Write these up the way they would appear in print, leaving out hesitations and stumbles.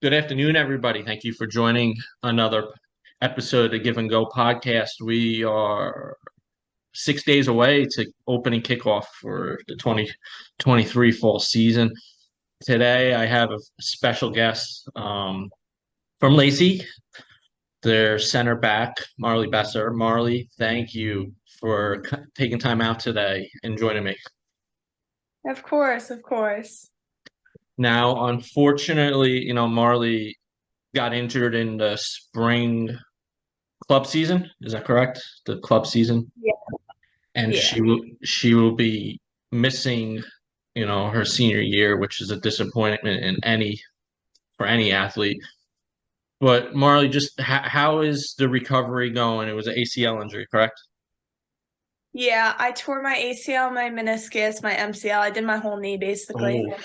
Good afternoon, everybody. Thank you for joining another episode of Give and Go podcast. We are 6 days away to opening kickoff for the 2023 fall season. Today, I have a special guest from Lacey, their center back, Marley Besser. Marley, thank you for taking time out today and joining me. Of course, of course. Now, unfortunately, Marley got injured in the spring club season. Is that correct? The club season, Yeah, and yeah. she will be missing, her senior year, which is a disappointment in any for any athlete. But Marley, just how is the recovery going? It was an ACL injury, correct? Yeah, I tore my ACL, my meniscus, my MCL. I did my whole knee basically. Oh,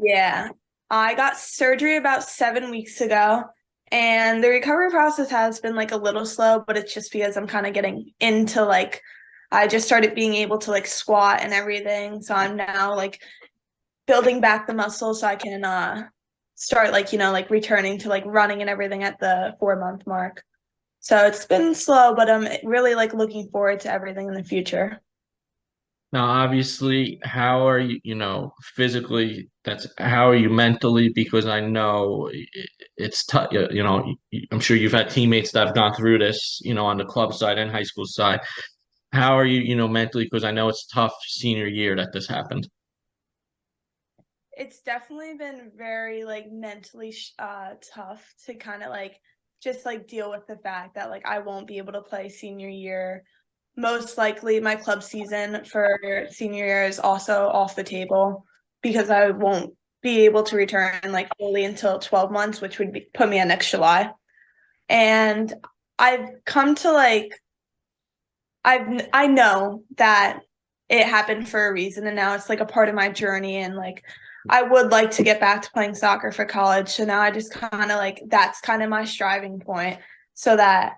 Yeah. I got surgery about 7 weeks ago, and the recovery process has been like a little slow, but it's just because I'm kind of getting into I just started being able to like squat and everything. So I'm now like building back the muscle so I can start like returning to like running and everything at the 4 month mark. So it's been slow, but I'm really like looking forward to everything in the future. now obviously, how are you? Physically. That's how are you mentally? Because I know it's tough. I'm sure you've had teammates that have gone through this. On the club side and high school side. How are you, mentally? Because I know it's tough senior year that this happened. It's definitely been very like mentally tough to kind of like just like deal with the fact that like I won't be able to play senior year. Most likely my club season for senior year is also off the table because I won't be able to return like fully until 12 months, which would put me at next July. And I've come to like I know that it happened for a reason, and now it's like a part of my journey, and like I would like to get back to playing soccer for college. So now I just kind of like that's kind of my striving point so that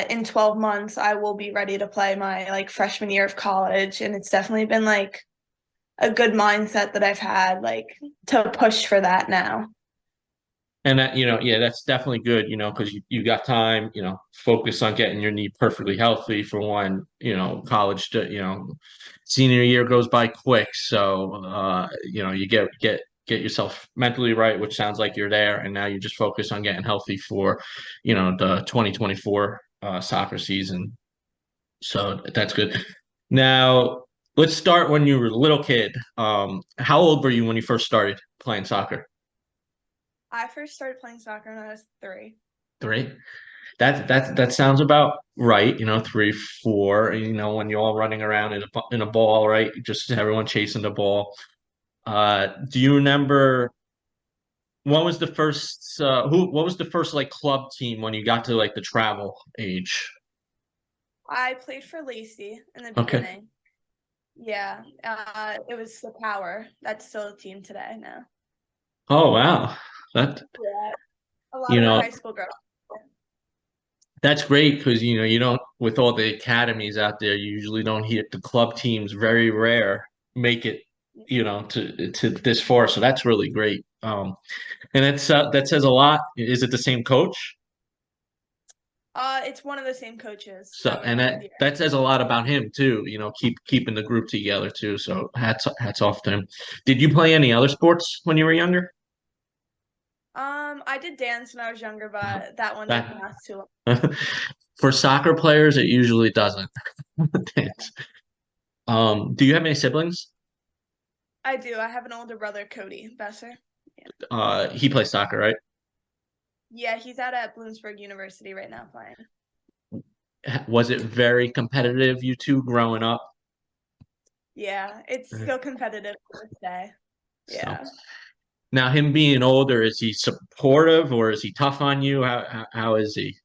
in 12 months I will be ready to play my like freshman year of college, and it's definitely been like a good mindset that I've had like to push for that now. And that, yeah, that's definitely good, because you got time, focus on getting your knee perfectly healthy for when, college, senior year goes by quick. So, you get yourself mentally right, which sounds like you're there. And now you just focus on getting healthy for, the 2024 soccer season. So that's good. Now, let's start when you were a little kid. How old were you when you first started playing soccer? I first started playing soccer when I was 3. 3. That sounds about right. 3, 4. When you're all running around in a ball, right? Just everyone chasing the ball. Do you remember what was the first? What was the first like club team when you got to like the travel age? I played for Lacey in the Okay. beginning. Yeah, it was the Power. That's still a team today now. Oh wow, that Yeah, a lot you of our know high school girls. that's great because you don't with all the academies out there, you usually don't hear the club teams. Very rare make it, to this far. So that's really great. And that says a lot. Is it the same coach? It's one of the same coaches So that we and have that here. that says a lot about him too. Keeping the group together too. So hats off to him. Did you play any other sports when you were younger? I did dance when I was younger, but that one didn't That last too long. for soccer players, it usually doesn't. Do you have any siblings? I do. I have an older brother, Cody Besser. Yeah, He plays soccer, right? yeah, he's out at Bloomsburg University right now playing. Was it very competitive, you two growing up? Yeah, it's still competitive to this day. So Yeah. now him being older, is he supportive or is he tough on you? How is he?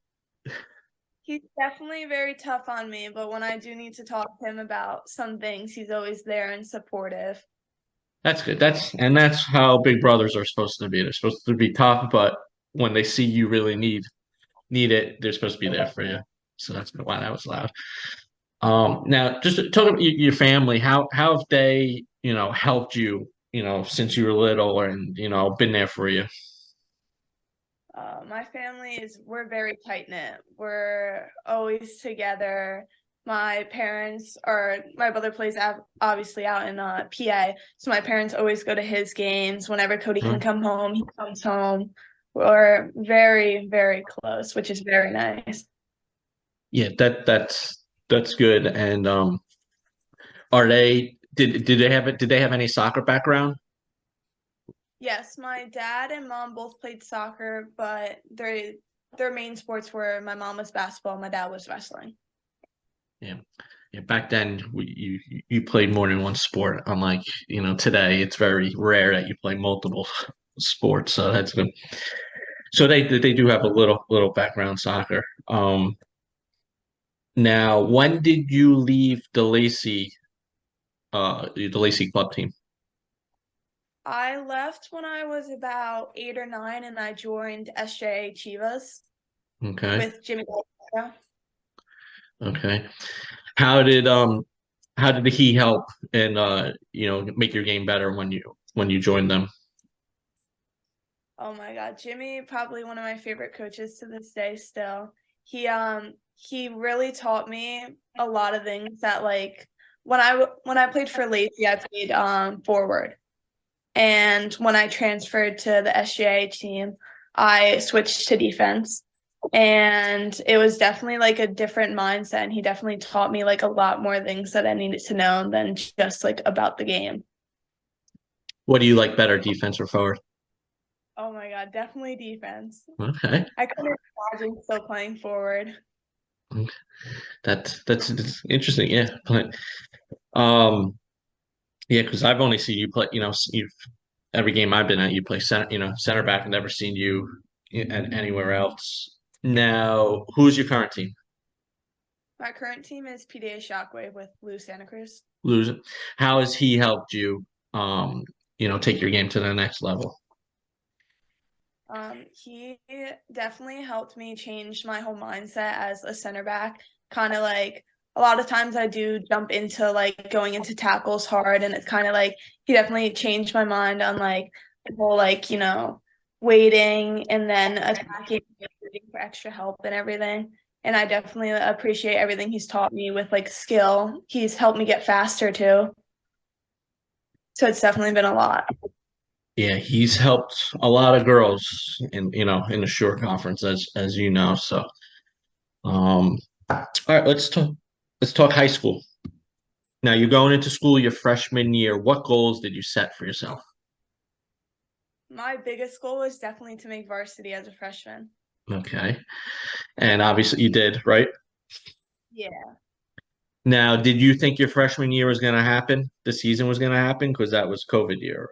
He's definitely very tough on me, but when I do need to talk to him about some things, he's always there and supportive. That's good. That's how big brothers are supposed to be. They're supposed to be tough, but when they see you really need it, they're supposed to be there for you. So that's why that was loud. Now just talk about your family. How have they, helped you, since you were little and, been there for you? My family we're very tight knit. We're always together. My brother plays obviously out in PA, so my parents always go to his games. Whenever Cody can come home, he comes home. We're very, very close, which is very nice. Yeah, that's good. And are they did they have any soccer background? Yes, my dad and mom both played soccer, but their main sports were my mom was basketball, my dad was wrestling. Yeah. Yeah, back then you played more than one sport. Unlike, today it's very rare that you play multiple sports. So that's good. So they do have a little background soccer. Now, when did you leave the Lacey club team? I left when I was about 8 or 9, and I joined SJA Chivas Okay. with Jimmy. Okay. How did how did he help and make your game better when you joined them? Oh my God, Jimmy, probably one of my favorite coaches to this day still. He really taught me a lot of things that like when I played for Lacey, I played forward. And when I transferred to the SGA team, I switched to defense. And it was definitely like a different mindset. And he definitely taught me like a lot more things that I needed to know than just like about the game. What do you like better, defense or forward? Oh my God, definitely defense. Okay. I couldn't imagine still playing forward. That's interesting. Yeah. Um yeah, because I've only seen you play, you've every game I've been at, you play center, center back. I've never seen you anywhere else. Now, who's your current team? My current team is PDA Shockwave with Lou Santa Cruz. Losing. How has he helped you, take your game to the next level? He definitely helped me change my whole mindset as a center back. Kind of like a lot of times I do jump into like going into tackles hard, and it's kind of like he definitely changed my mind on like the whole like waiting and then attacking for extra help and everything. And I definitely appreciate everything he's taught me with like skill. He's helped me get faster too. So it's definitely been a lot. Yeah, he's helped a lot of girls in the short conference, as you know. So, all right, let's talk high school. Now, you're going into school your freshman year. What goals did you set for yourself? My biggest goal was definitely to make varsity as a freshman. Okay. And obviously you did, right? Yeah. Now, did you think your freshman year was going to happen? The season was going to happen because that was COVID year.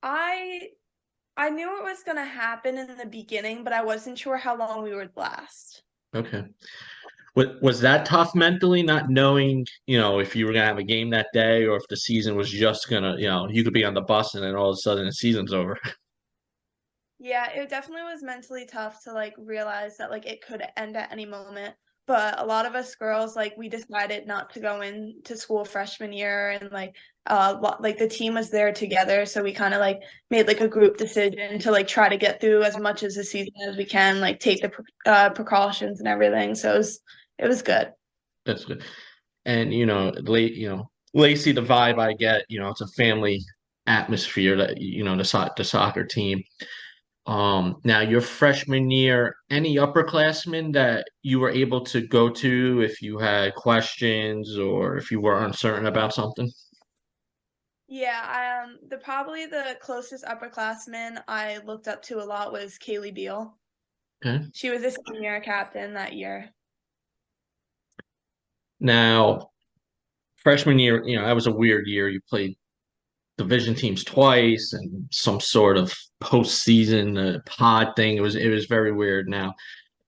I I knew it was gonna happen in the beginning, but I wasn't sure how long we would last. Okay. Was that tough mentally, not knowing, if you were going to have a game that day or if the season was just going to, you could be on the bus and then all of a sudden the season's over. Yeah, it definitely was mentally tough to like realize that like it could end at any moment. But a lot of us girls like we decided not to go into school freshman year, and like like the team was there together, so we kind of like made like a group decision to like try to get through as much as the season as we can, like take the precautions and everything. So it was good. That's good. And, Lacey, the vibe I get, it's a family atmosphere that, the soccer team. Now your freshman year, any upperclassmen that you were able to go to if you had questions or if you were uncertain about something? Yeah, the probably the closest upperclassman I looked up to a lot was Kaylee Beal. Okay. She was a senior captain that year. Now, freshman year, that was a weird year. You played division teams twice and some sort of postseason pod thing. It was very weird. Now,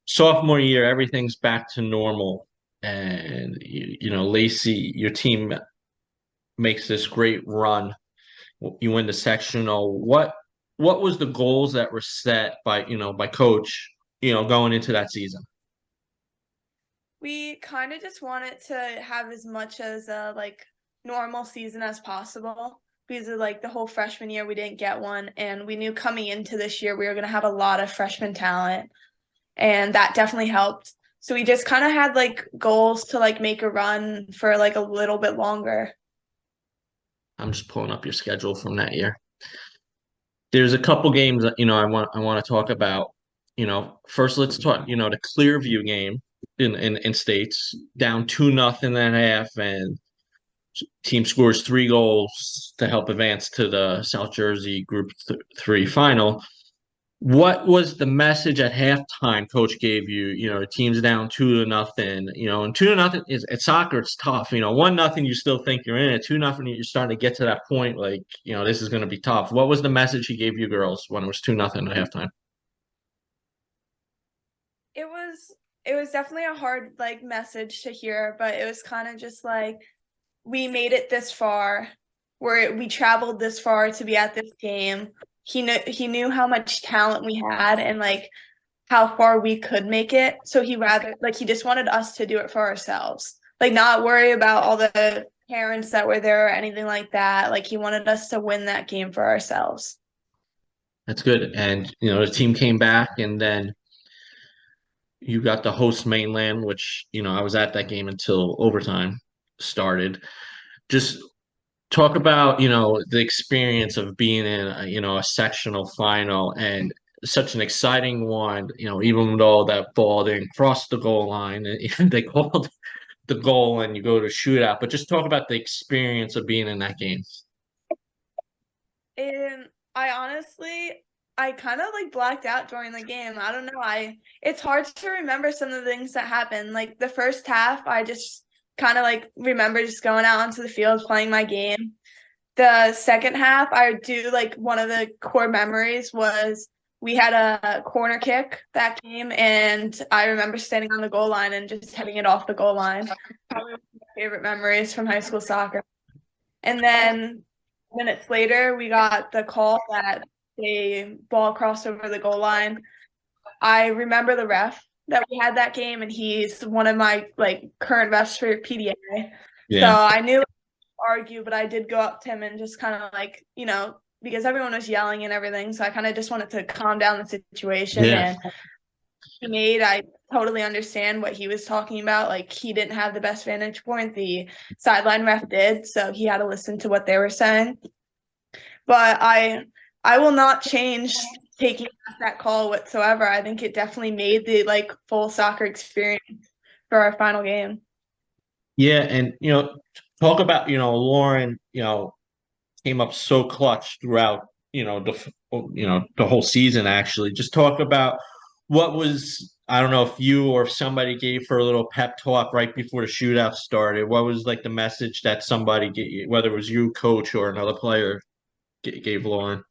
sophomore year, everything's back to normal, and Lacey, your team makes this great run. You win the sectional. What was the goals that were set by coach, going into that season? We kind of just wanted to have as much as a like normal season as possible. because of like the whole freshman year we didn't get one, and we knew coming into this year we were going to have a lot of freshman talent, and that definitely helped. So we just kind of had like goals to like make a run for like a little bit longer. I'm just pulling up your schedule from that year. There's a couple games that I want to talk about. First let's talk, the Clearview game in States, down 2-0 at half, and team scores 3 goals to help advance to the South Jersey Group 3 final. What was the message at halftime coach gave you? Team's down 2-0. And 2-0 is at soccer, it's tough. 1-0, you still think you're in it. 2-0, you're starting to get to that point, like, this is going to be tough. What was the message he gave you girls when it was 2-0 at halftime? It was it was definitely a hard like message to hear, but it was kind of just like we made it this far, where we traveled this far to be at this game. He knew how much talent we had and like how far we could make it. So he just wanted us to do it for ourselves. Like not worry about all the parents that were there or anything like that. Like he wanted us to win that game for ourselves. That's good. And the team came back, and then you got the host mainland, which I was at that game until overtime started. Just talk about the experience of being in a sectional final, and such an exciting one, even though that ball didn't cross the goal line and they called the goal and you go to shootout. But just talk about the experience of being in that game. And I honestly, I kind of like blacked out during the game. I don't know. It's hard to remember some of the things that happened. Like the first half, I just kind of like remember just going out onto the field playing my game. The second half, I do like one of the core memories was we had a corner kick that game, and I remember standing on the goal line and just heading it off the goal line. Probably one of my favorite memories from high school soccer. And then minutes later, we got the call that a ball crossed over the goal line. I remember the ref that we had that game, and he's one of my like current refs for PDA. So Yeah. I knew argue, but I did go up to him and just kind of like, because everyone was yelling and everything. So I kind of just wanted to calm down the situation. Yeah. And I totally understand what he was talking about. Like he didn't have the best vantage point. The sideline ref did. So he had to listen to what they were saying. But I will not change taking that call whatsoever. I think it definitely made the like full soccer experience for our final game. Yeah. And talk about Lauren, came up so clutch throughout, the whole season actually. Just talk about what was, I don't know if you or if somebody gave her a little pep talk right before the shootout started. What was like the message that somebody gave, whether it was you, coach, or another player, gave Lauren?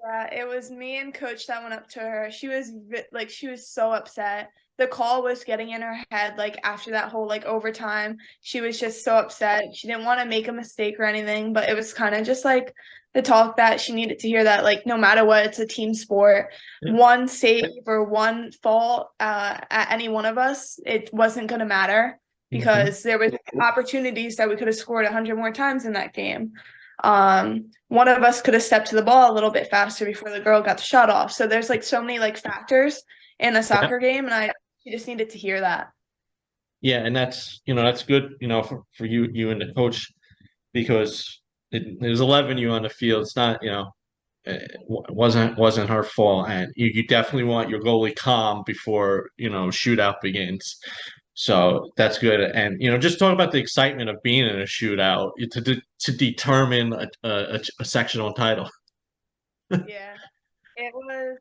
Yeah, it was me and coach that went up to her. She was so upset. The call was getting in her head like after that whole like overtime. She was just so upset. She didn't want to make a mistake or anything, but it was kind of just like the talk that she needed to hear, that like no matter what, it's a team sport. Yeah. One save or one fall at any one of us, it wasn't going to matter Mhm. because there was opportunities that we could have scored 100 more times in that game. One of us could have stepped to the ball a little bit faster before the girl got the shot off. So there's like so many like factors in a Yeah. soccer game, and you just needed to hear that. Yeah, and that's good, for you and the coach, because there's 11 you on the field. It's not, it wasn't her fault, and you definitely want your goalie calm before shootout begins. So that's good. And just talk about the excitement of being in a shootout to determine a sectional title. Yeah, it was.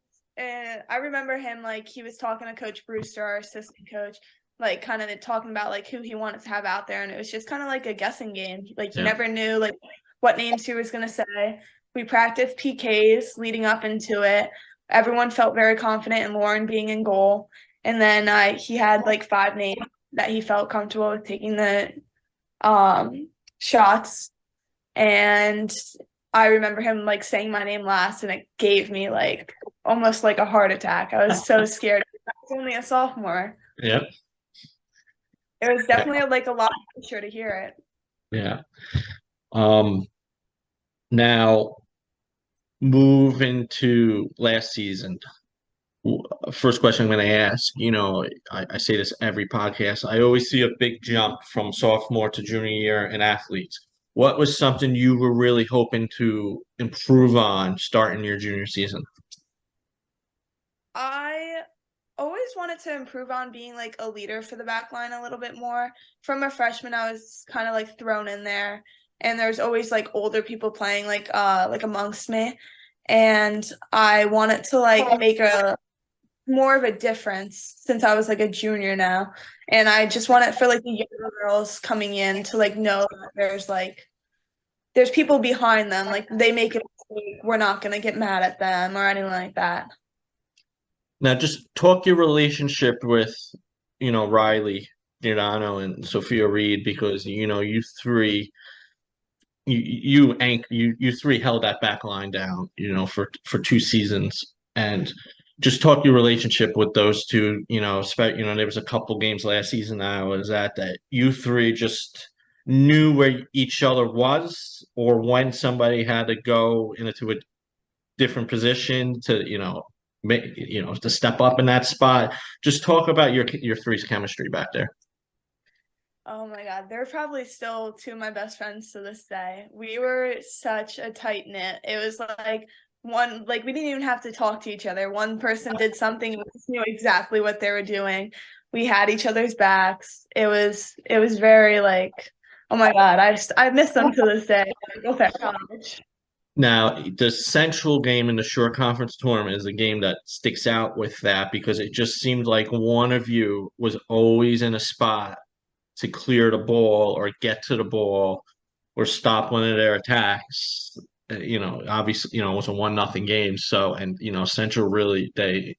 I remember him like he was talking to Coach Brewster, our assistant coach, like kind of talking about like who he wanted to have out there, and it was just kind of like a guessing game. Like you Yeah. never knew like what names he was gonna say. We practiced PKs leading up into it. Everyone felt very confident in Lauren being in goal, and then he had like 5 names that he felt comfortable with taking the shots, and I remember him like saying my name last, and it gave me like almost like a heart attack. I was so scared. I was only a sophomore. Yeah. It was definitely like a lot of pressure to hear it. Yeah. Um, Now, move into last season. First question I'm going to ask, I say this every podcast. I always see a big jump from sophomore to junior year in athletes. What was something you were really hoping to improve on starting your junior season? I always wanted to improve on being like a leader for the back line a little bit more. From a freshman, I was kind of like thrown in there, and there's always like older people playing like amongst me. And I wanted to like make a more of a difference since I was like a junior now. And I just want it for like the younger girls coming in to like know that there's people behind them. Like they make it, we're not gonna get mad at them or anything like that. Now, just talk your relationship with, Riley Giordano and Sophia Reed because you three you three held that back line down, for 2 seasons, and just talk your relationship with those two. There was a couple games last season that I was at that you three just knew where each other was, or when somebody had to go into a different position to, make, to step up in that spot. Just talk about your three's chemistry back there. Oh my God, they're probably still two of my best friends to this day. We were such a tight knit. It was like we didn't even have to talk to each other. One person did something, we just knew exactly what they were doing. We had each other's backs. It was very like, oh my God, I miss them to this day. Like, okay, college. Now, the central game in the short conference tournament is a game that sticks out with that because it just seemed like one of you was always in a spot to clear the ball or get to the ball or stop one of their attacks. Obviously, it was a 1-0 game. So, and Central really they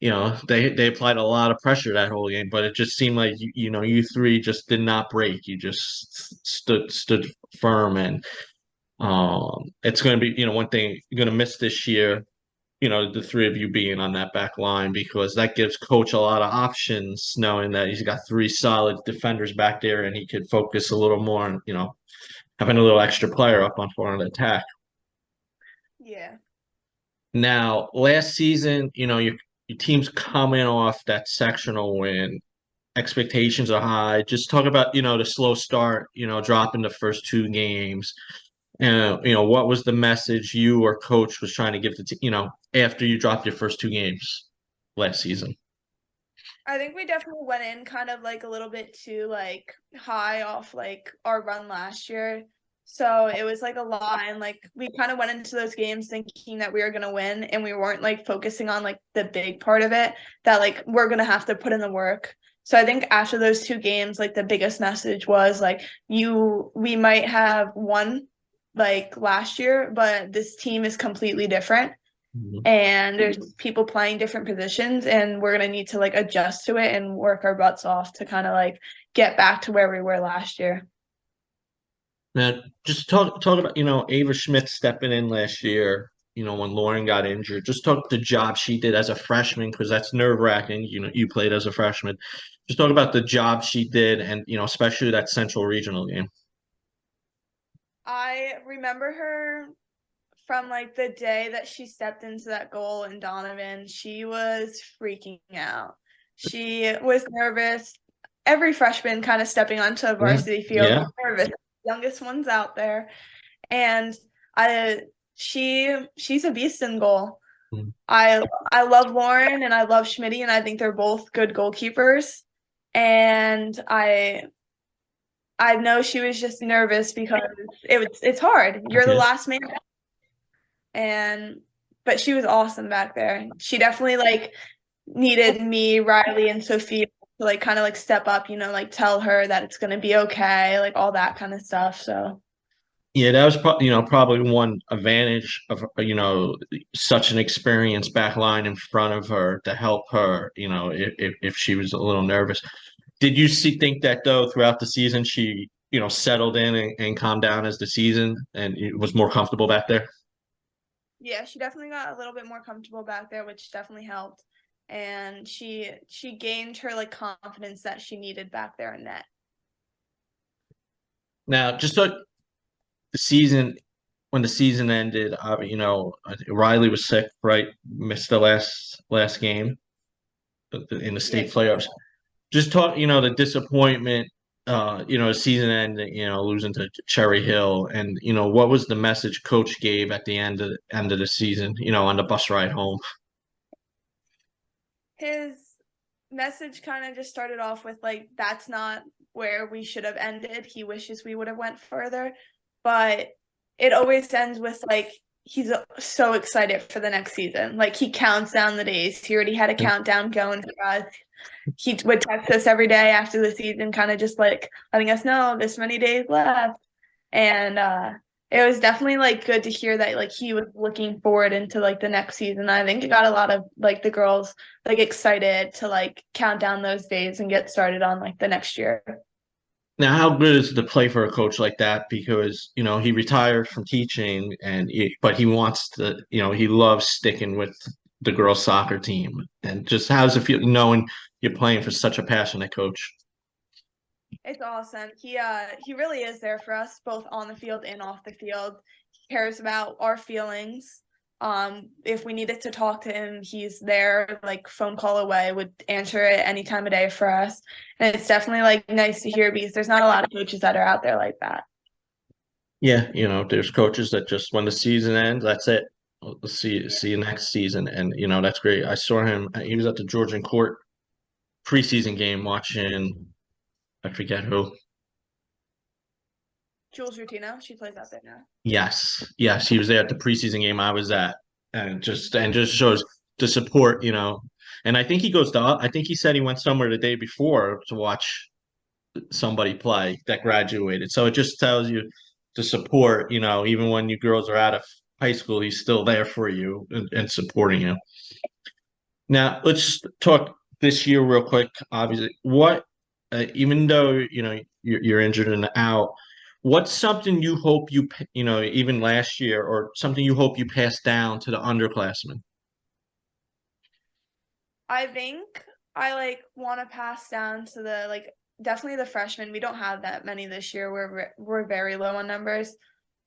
applied a lot of pressure that whole game, but it just seemed like you three just did not break. You just stood firm, and it's going to be, one thing you're going to miss this year, the three of you being on that back line because that gives coach a lot of options, knowing that he's got three solid defenders back there and he could focus a little more on, having a little extra player up on front of the attack. Yeah. Now, last season, your team's coming off that sectional win. Expectations are high. Just talk about, the slow start, dropping the first 2 games. And what was the message you or coach was trying to give the team, after you dropped your first 2 games last season? I think we definitely went in kind of like a little bit too like high off like our run last year. So it was like a lot, and like we kind of went into those games thinking that we were gonna win, and we weren't like focusing on like the big part of it, that like we're gonna have to put in the work. So I think after those 2 games, like the biggest message was like we might have won like last year, but this team is completely different, Mhm. and there's people playing different positions, and we're going to need to like adjust to it and work our butts off to kind of like get back to where we were last year. Now, just talk about, Ava Schmidt stepping in last year, when Lauren got injured. Just talk the job she did as a freshman, because that's nerve-wracking. You played as a freshman. Just talk about the job she did and, especially that Central Regional game. I remember her from like the day that she stepped into that goal in Donovan. She was freaking out. She was nervous. Every freshman kind of stepping onto a Mhm. varsity field Yeah. was nervous. Youngest ones out there. And I she's a beast in goal. Mhm. I love Lauren and I love Schmitty, and I think they're both good goalkeepers. And I know she was just nervous because it's hard. You're the Yeah. last man, and but she was awesome back there. She definitely like needed me, Riley, and Sophia to like kind of like step up, like tell her that it's gonna be okay, like all that kind of stuff. So Yeah, that was probably one advantage of such an experienced back line in front of her to help her, if she was a little nervous. Did you think that though throughout the season she settled in and calmed down as the season and was more comfortable back there? yeah, she definitely got a little bit more comfortable back there, which definitely helped. And she gained her like confidence that she needed back there in net. Now, just so the season. when the season ended, I think Riley was sick, right? Missed the last game in the state Yes, she playoffs. did. Just talk, the disappointment, season end, losing to Cherry Hill, and what was the message coach gave at the end of the season, on the bus ride home. His message kind of just started off with like that's not where we should have ended. He wishes we would have went further, but it always ends with like he's so excited for the next season. Like he counts down the days. He already had a countdown going for us. He would text us every day after the season, kind of just like letting us know this many days left. And it was definitely like good to hear that like he was looking forward into like the next season. I think it got a lot of like the girls like excited to like count down those days and get started on like the next year. Now, how good is it to play for a coach like that? Because, he retired from teaching but he wants to, he loves sticking with the girls' soccer team. And just how does it feel knowing you're playing for such a passionate coach? It's awesome. He really is there for us both on the field and off the field. He cares about our feelings. If we needed to talk to him, he's there, like phone call away, would answer it any time of day for us. And it's definitely like nice to hear because there's not a lot of coaches that are out there like that. Yeah, there's coaches that just when the season ends, that's it. We'll see you next season. And, that's great. I saw him, he was at the Georgian Court preseason game watching, I forget who. Jules Rutino, she plays out there now. Yes, yes, he was there at the preseason game I was at, and just shows the support, And I think he goes to. I think he said he went somewhere the day before to watch somebody play that graduated. So it just tells you the support, even when you girls are out of high school, he's still there for you and supporting you. Now let's talk this year real quick. Obviously, even though you're injured and out, what's something you hope even last year or something you hope you pass down to the underclassmen? I think I like want to pass down to the like definitely the freshmen. We don't have that many this year. We're very low on numbers,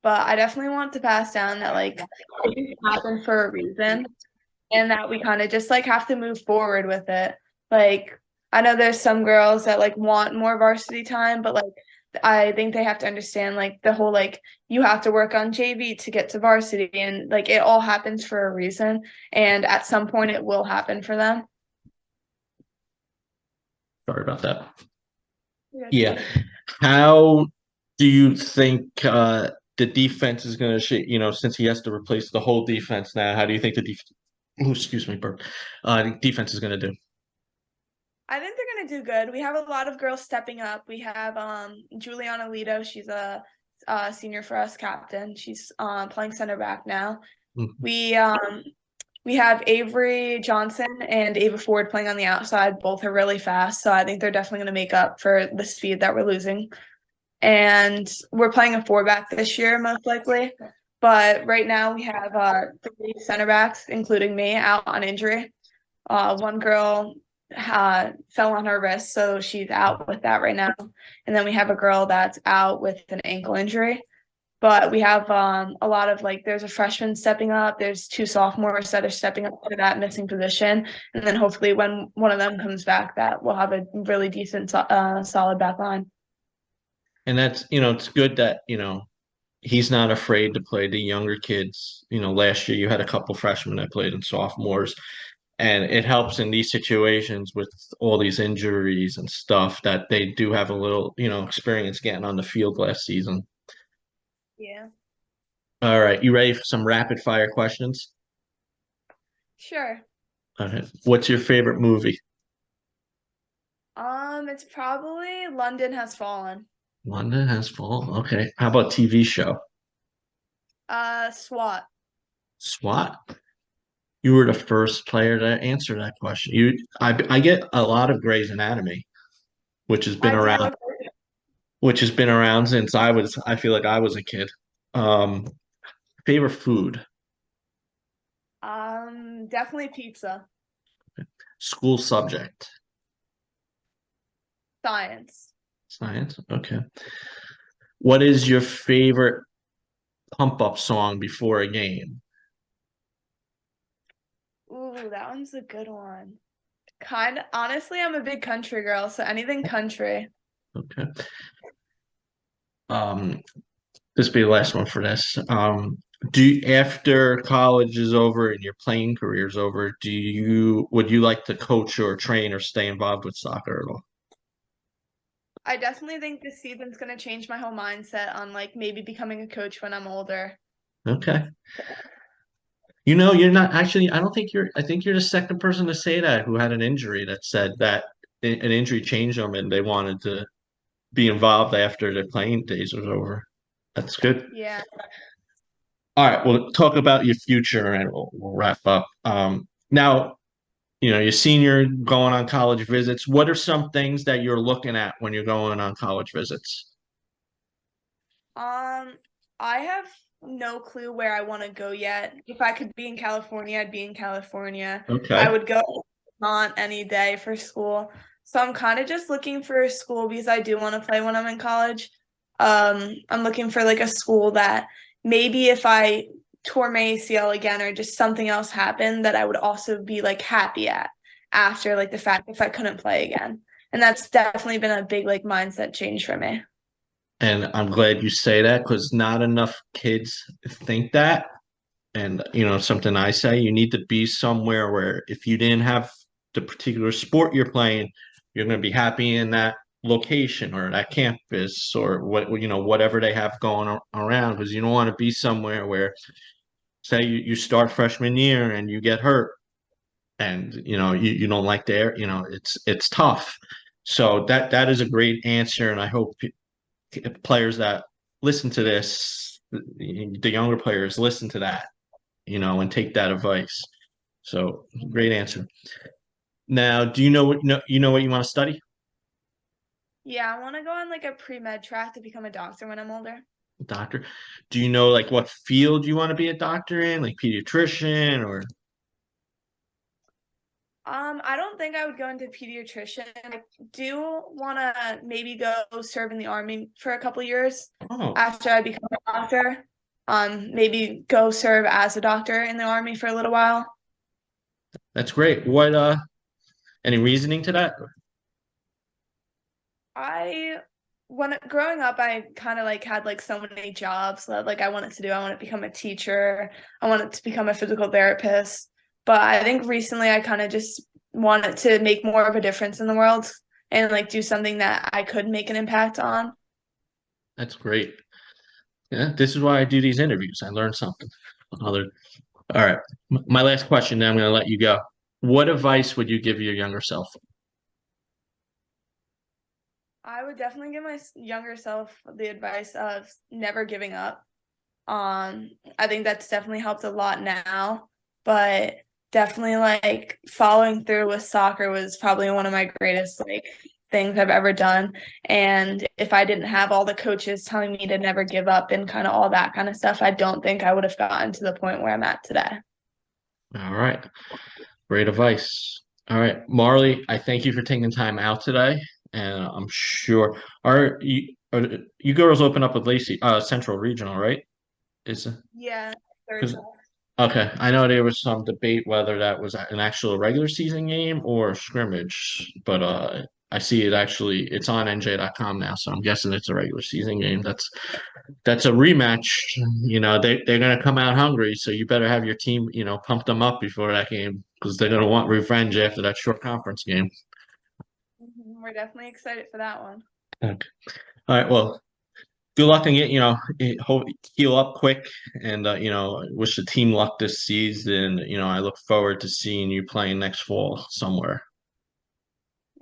but I definitely want to pass down that like things happen for a reason and that we kind of just like have to move forward with it. Like I know there's some girls that like want more varsity time, but like I think they have to understand like the whole like you have to work on JV to get to varsity and like it all happens for a reason and at some point it will happen for them. Sorry about that. Yeah. Yeah. How do you think the defense is going to shape, since he has to replace the whole defense now, how do you think excuse me, burp, defense is going to do? I think they're gonna do good. We have a lot of girls stepping up. We have Juliana Lido. She's a senior for us captain. She's playing center back now. Mhm. We have Avery Johnson and Ava Ford playing on the outside. Both are really fast, so I think they're definitely going to make up for the speed that we're losing. And we're playing a four back this year, most likely. But right now we have three center backs, including me, out on injury. One girl fell on her wrist, so she's out with that right now. And then we have a girl that's out with an ankle injury. But we have a lot of like, there's a freshman stepping up. There's two sophomores that are stepping up to that missing position, and then hopefully when one of them comes back, that we'll have a really decent, solid back line. And that's, it's good that, he's not afraid to play the younger kids. Last year you had a couple freshmen that played and sophomores, and it helps in these situations with all these injuries and stuff that they do have a little, experience getting on the field last season. Yeah. All right, you ready for some rapid fire questions? Sure. Okay. What's your favorite movie? It's probably London Has Fallen. London Has Fallen. Okay. How about TV show? SWAT. SWAT. You were the first player to answer that question. I get a lot of Grey's Anatomy, which has been I do around, look. since I feel like I was a kid. Um, Favorite food? Definitely pizza. School subject? Science. Science. Okay. What is your favorite pump up song before a game? Ooh, that one's a good one. Kind of, honestly, I'm a big country girl, so anything country. Okay. Um, this will be the last one for this. After college is over and your playing career is over, would you like to coach or train or stay involved with soccer at all? I definitely think this season's gonna change my whole mindset on like maybe becoming a coach when I'm older. Okay. You're not actually, I don't think I think you're the second person to say that who had an injury that said that an injury changed them and they wanted to be involved after their playing days was over. That's good. Yeah. All right, we'll talk about your future and we'll wrap up. Now, your senior going on college visits. What are some things that you're looking at when you're going on college visits? Um, I have no clue where I want to go yet. If I could be in California, I'd be in California. I Okay. would go to Vermont any day for school. So I'm kind of just looking for a school because I do want to play when I'm in college. I'm looking for like a school that maybe if I tore my ACL again or just something else happened that I would also be like happy at after like the fact if I couldn't play again. And that's definitely been a big like mindset change for me. And I'm glad you say that because not enough kids think that. And something I say, you need to be somewhere where if you didn't have the particular sport you're playing, you're going to be happy in that location or that campus or whatever they have going around. Because you don't want to be somewhere where, say, you start freshman year and you get hurt, and you don't like the air. It's tough. So that is a great answer, and I hope players that listen to this, the younger players, listen to that and take that advice. So great answer. Now, do you know what what you want to study? Yeah, I want to go on like a pre-med track to become a doctor when I'm older. Doctor. Do you know like what field you want to be a doctor in, like pediatrician or I don't think I would go into pediatrician. I do want to maybe go serve in the army for a couple years oh, after I become a doctor. Maybe go serve as a doctor in the army for a little while. that's great. What any reasoning to that? I when growing up, I kind of like had like so many jobs that like I wanted to do. I wanted to become a teacher. I wanted to become a physical therapist. But I think recently I kind of just wanted to make more of a difference in the world and like do something that I could make an impact on. That's great. Yeah, this is why I do these interviews. I learn something. Other. All right. My last question, then I'm going to let you go. What advice would you give your younger self? I would definitely give my younger self the advice of never giving up. I think that's definitely helped a lot now, but definitely like following through with soccer was probably one of my greatest like things I've ever done. And if I didn't have all the coaches telling me to never give up and kind of all that kind of stuff, I don't think I would have gotten to the point where I'm at today. All right. Great advice. All right, Marley, I thank you for taking time out today. And I'm sure are you girls open up with Lacey, Central Regional, right? Is Yeah, because Thursday. okay, I know there was some debate whether that was an actual regular season game or a scrimmage, but I see it's on NJ.com now, so I'm guessing it's a regular season game. That's a rematch. They're gonna come out hungry, so you better have your team, pump them up before that game because they're gonna want revenge after that short conference game. We're definitely excited for that one. Okay. All right. Well, good luck and hope heal up quick, and wish the team luck this season. I look forward to seeing you playing next fall somewhere.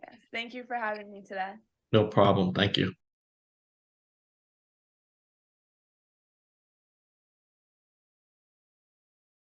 Yes. Thank you for having me today. No problem. Thank you.